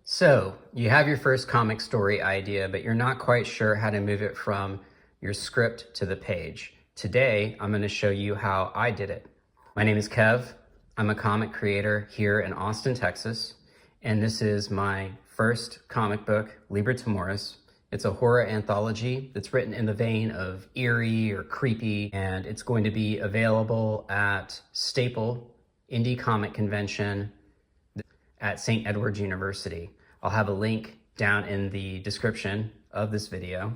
So you have your first comic story idea, but you're not quite sure how to move it from your script to the page. Today, I'm going to show you how I did it. My name is Kev. I'm a comic creator here in Austin, Texas, and this is my first comic book, Liber Timoris. It's a horror anthology that's written in the vein of eerie or creepy, and it's going to be available at Staple Indie Comic Convention at St. Edward's University. I'll have a link down in the description of this video.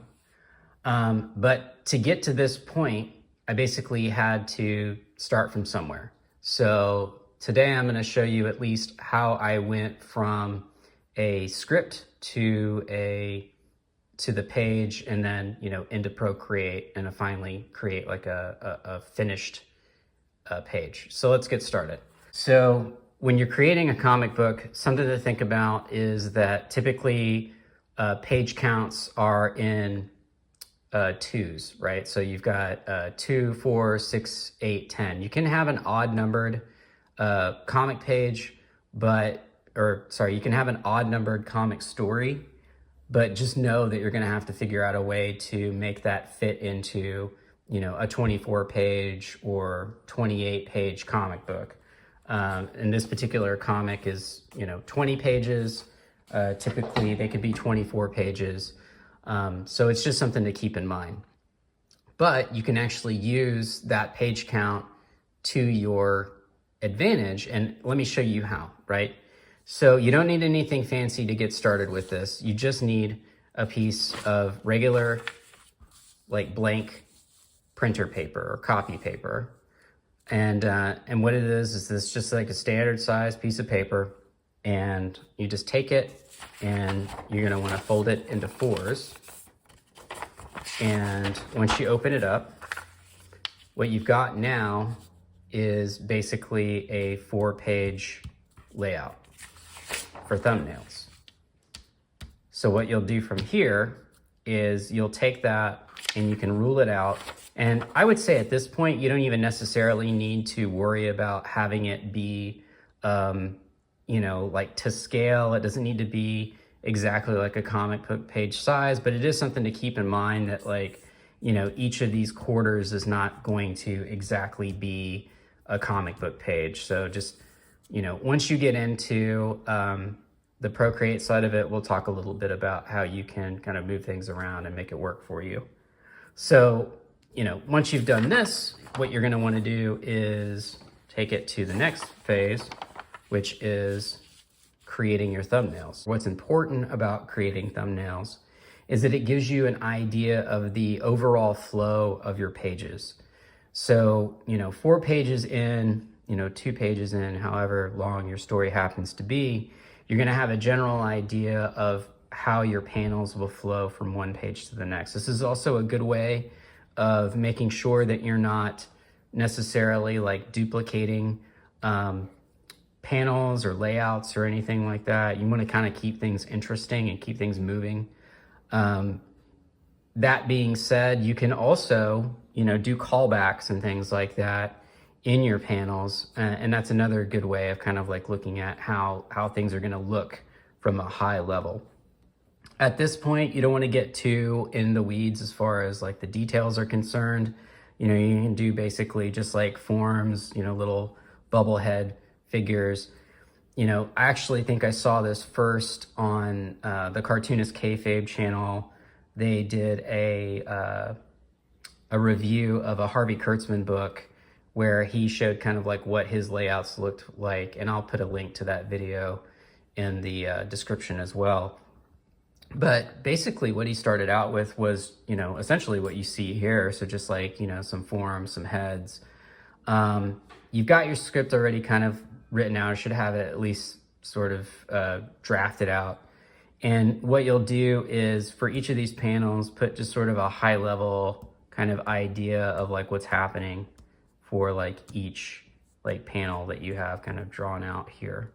But to get to this point, I basically had to start from somewhere. So today I'm going to show you at least how I went from a script to the page, and then into Procreate, and to finally create like a finished page. So let's get started. So when you're creating a comic book, something to think about is that typically page counts are in twos, right? So you've got 2, 4, 6, 8, 10. You can have an odd numbered comic page, you can have an odd numbered comic story, but just know that you're going to have to figure out a way to make that fit into, a 24 page or 28 page comic book. And this particular comic is, 20 pages. Typically they could be 24 pages. So it's just something to keep in mind. But you can actually use that page count to your advantage. And let me show you how, right? So you don't need anything fancy to get started with this. You just need a piece of regular, like blank printer paper or copy paper. And what it is this just like a standard size piece of paper, and you just take it and you're gonna wanna fold it into 4s. And once you open it up, what you've got now is basically a 4-page layout for thumbnails. So what you'll do from here is you'll take that and you can rule it out. And I would say at this point, you don't even necessarily need to worry about having it be, like to scale. It doesn't need to be exactly like a comic book page size, but it is something to keep in mind that each of these quarters is not going to exactly be a comic book page. So just, once you get into the Procreate side of it, we'll talk a little bit about how you can kind of move things around and make it work for you. So, once you've done this, what you're going to want to do is take it to the next phase, which is creating your thumbnails. What's important about creating thumbnails is that it gives you an idea of the overall flow of your pages. So, 4 pages in, 2 pages in, however long your story happens to be, you're going to have a general idea of how your panels will flow from one page to the next. This is also a good way of making sure that you're not necessarily like duplicating panels or layouts or anything like that. You want to kind of keep things interesting and keep things moving. That being said, you can also, do callbacks and things like that in your panels. And that's another good way of kind of like looking at how things are going to look from a high level. At this point, you don't want to get too in the weeds as far as like the details are concerned. You can do basically just like forms, little bubble head figures. I actually think I saw this first on the Cartoonist Kayfabe channel. They did a review of a Harvey Kurtzman book where he showed kind of like what his layouts looked like. And I'll put a link to that video in the description as well. But basically what he started out with was, essentially what you see here. So just like, some forms, some heads. You've got your script already kind of written out. I should have it at least sort of drafted out. And what you'll do is for each of these panels, put just sort of a high level kind of idea of like what's happening for like each like panel that you have kind of drawn out here.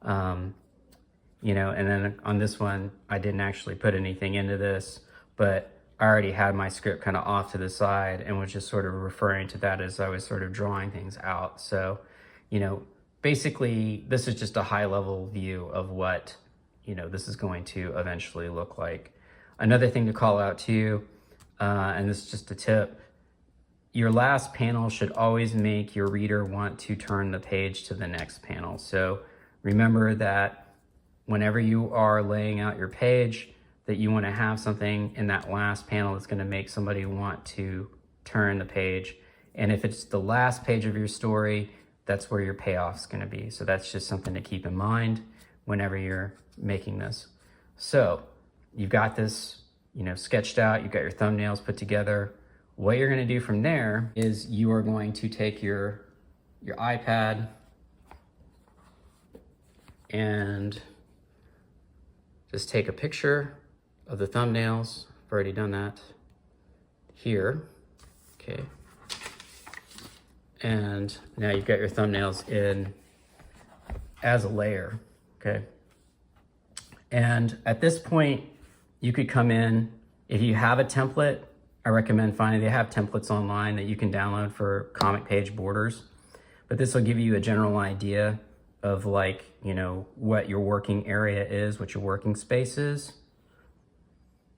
And then on this one, I didn't actually put anything into this, but I already had my script kind of off to the side and was just sort of referring to that as I was sort of drawing things out. So, basically this is just a high level view of what this is going to eventually look like. Another thing to call out to you, and this is just a tip, your last panel should always make your reader want to turn the page to the next panel. So remember that whenever you are laying out your page, that you want to have something in that last panel that's going to make somebody want to turn the page. And if it's the last page of your story, that's where your payoff's going to be. So that's just something to keep in mind whenever you're making this. So you've got this, sketched out, you've got your thumbnails put together. What you're going to do from there is you are going to take your iPad and just take a picture of the thumbnails. I've already done that here. Okay. And now you've got your thumbnails in as a layer. Okay. And at this point, you could come in, if you have a template, I recommend finding, they have templates online that you can download for comic page borders, but this will give you a general idea of what your working area is, what your working space is.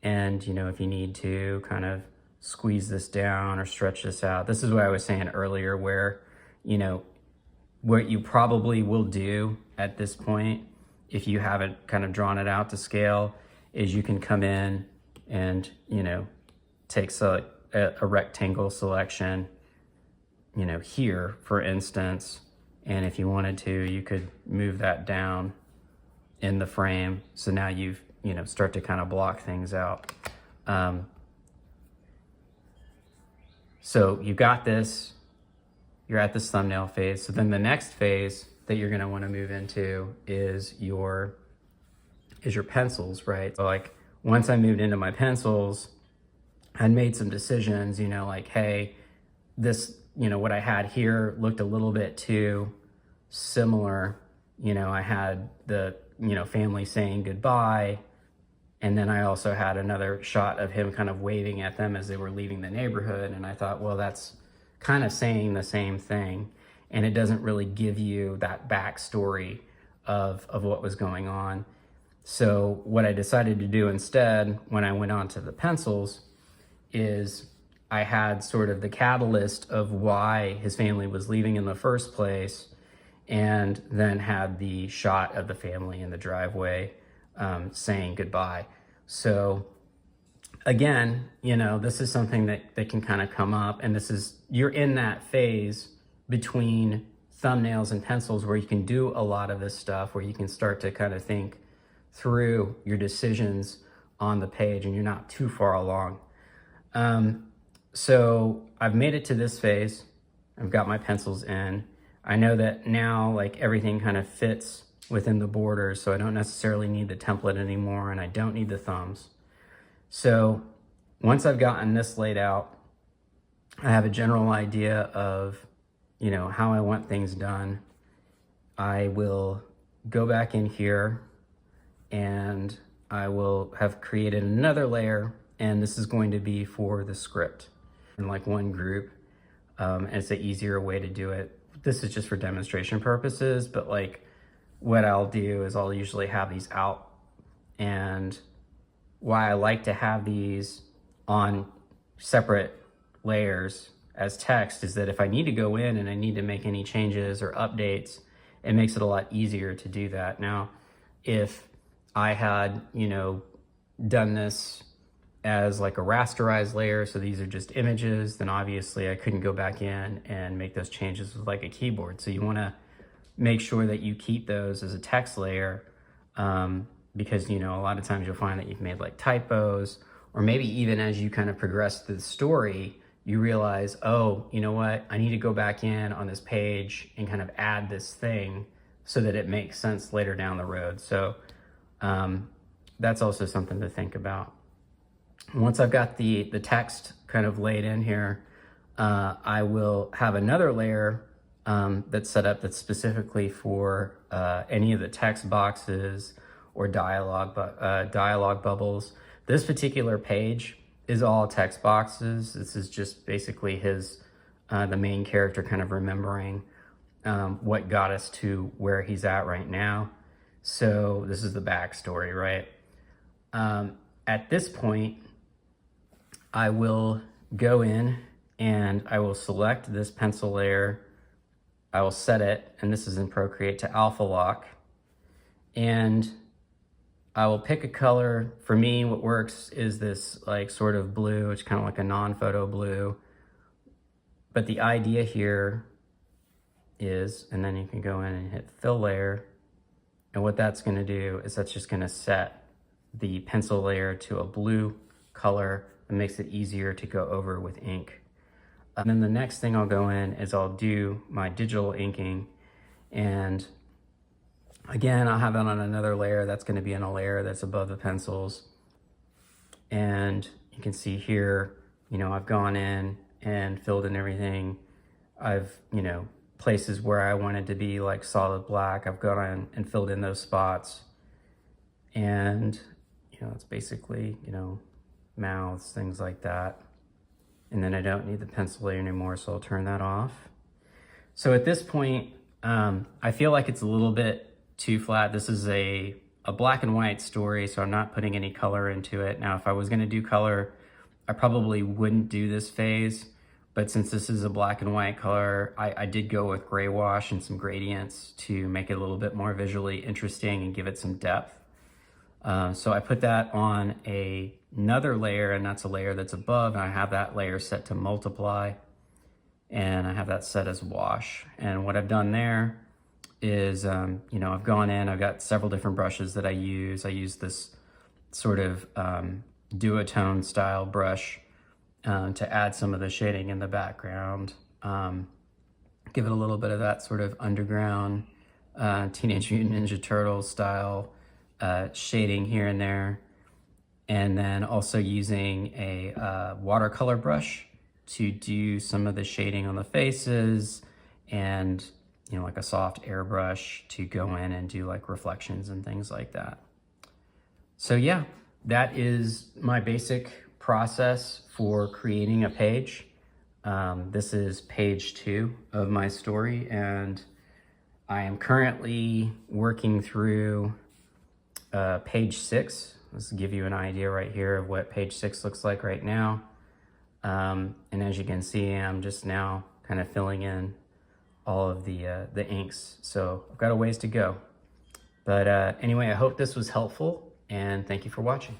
And, if you need to kind of squeeze this down or stretch this out, this is what I was saying earlier, where, what you probably will do at this point, if you haven't kind of drawn it out to scale, is you can come in and, takes a rectangle selection, here, for instance. And if you wanted to, you could move that down in the frame. So now you've, start to kind of block things out. So you got this, you're at this thumbnail phase. So then the next phase that you're gonna wanna move into is your pencils, right? So once I moved into my pencils, I'd made some decisions, hey, this, what I had here looked a little bit too similar. I had the, family saying goodbye. And then I also had another shot of him kind of waving at them as they were leaving the neighborhood. And I thought, well, that's kind of saying the same thing. And it doesn't really give you that backstory of what was going on. So what I decided to do instead, when I went on to the pencils, is I had sort of the catalyst of why his family was leaving in the first place, and then had the shot of the family in the driveway saying goodbye. So again, this is something that can kind of come up, and you're in that phase between thumbnails and pencils where you can do a lot of this stuff, where you can start to kind of think through your decisions on the page, and you're not too far along. So I've made it to this phase. I've got my pencils in. I know that now everything kind of fits within the borders, so I don't necessarily need the template anymore, and I don't need the thumbs. So once I've gotten this laid out, I have a general idea of, how I want things done. I will go back in here and I will have created another layer, and this is going to be for the script in one group. And it's an easier way to do it. This is just for demonstration purposes, but what I'll do is I'll usually have these out. And why I like to have these on separate layers as text is that if I need to go in and I need to make any changes or updates, it makes it a lot easier to do that. Now, if I had, done this as a rasterized layer, so these are just images, then obviously I couldn't go back in and make those changes with a keyboard. So you want to make sure that you keep those as a text layer, because a lot of times you'll find that you've made typos, or maybe even as you kind of progress through the story, you realize, oh, you know what, I need to go back in on this page and kind of add this thing so that it makes sense later down the road. So that's also something to think about. Once I've got the text kind of laid in here, I will have another layer that's set up that's specifically for any of the text boxes or dialogue bubbles. This particular page is all text boxes. This is just basically the main character kind of remembering what got us to where he's at right now. So this is the backstory, right? At this point, I will go in and I will select this pencil layer. I will set it, and this is in Procreate, to alpha lock. And I will pick a color. For me, what works is this like sort of blue. It's kind of like a non-photo blue. But the idea here is, and then you can go in and hit fill layer. And what that's gonna do is that's just gonna set the pencil layer to a blue color. It makes it easier to go over with ink. And then the next thing I'll go in is I'll do my digital inking. And again, I'll have it on another layer. That's gonna be in a layer that's above the pencils. And you can see here, I've gone in and filled in everything. I've, places where I wanted to be like solid black, I've gone in and filled in those spots. And, it's basically, mouths, things like that. And then I don't need the pencil layer anymore, so I'll turn that off. So at this point, I feel like it's a little bit too flat. This is a black and white story, so I'm not putting any color into it. Now, if I was gonna do color, I probably wouldn't do this phase, but since this is a black and white color, I did go with gray wash and some gradients to make it a little bit more visually interesting and give it some depth. So I put that on another layer, and that's a layer that's above, and I have that layer set to multiply, and I have that set as wash. And what I've done there is, I've gone in, I've got several different brushes that I use. I use this sort of duotone style brush to add some of the shading in the background. Give it a little bit of that sort of underground Teenage Mutant Ninja Turtles style shading here and there. And then also using a watercolor brush to do some of the shading on the faces, and like a soft airbrush to go in and do like reflections and things like that. So yeah, that is my basic process for creating a page. This is page 2 of my story, and I am currently working through page 6. Let's give you an idea right here of what page 6 looks like right now. And as you can see, I'm just now kind of filling in all of the inks. So I've got a ways to go. But anyway, I hope this was helpful, and thank you for watching.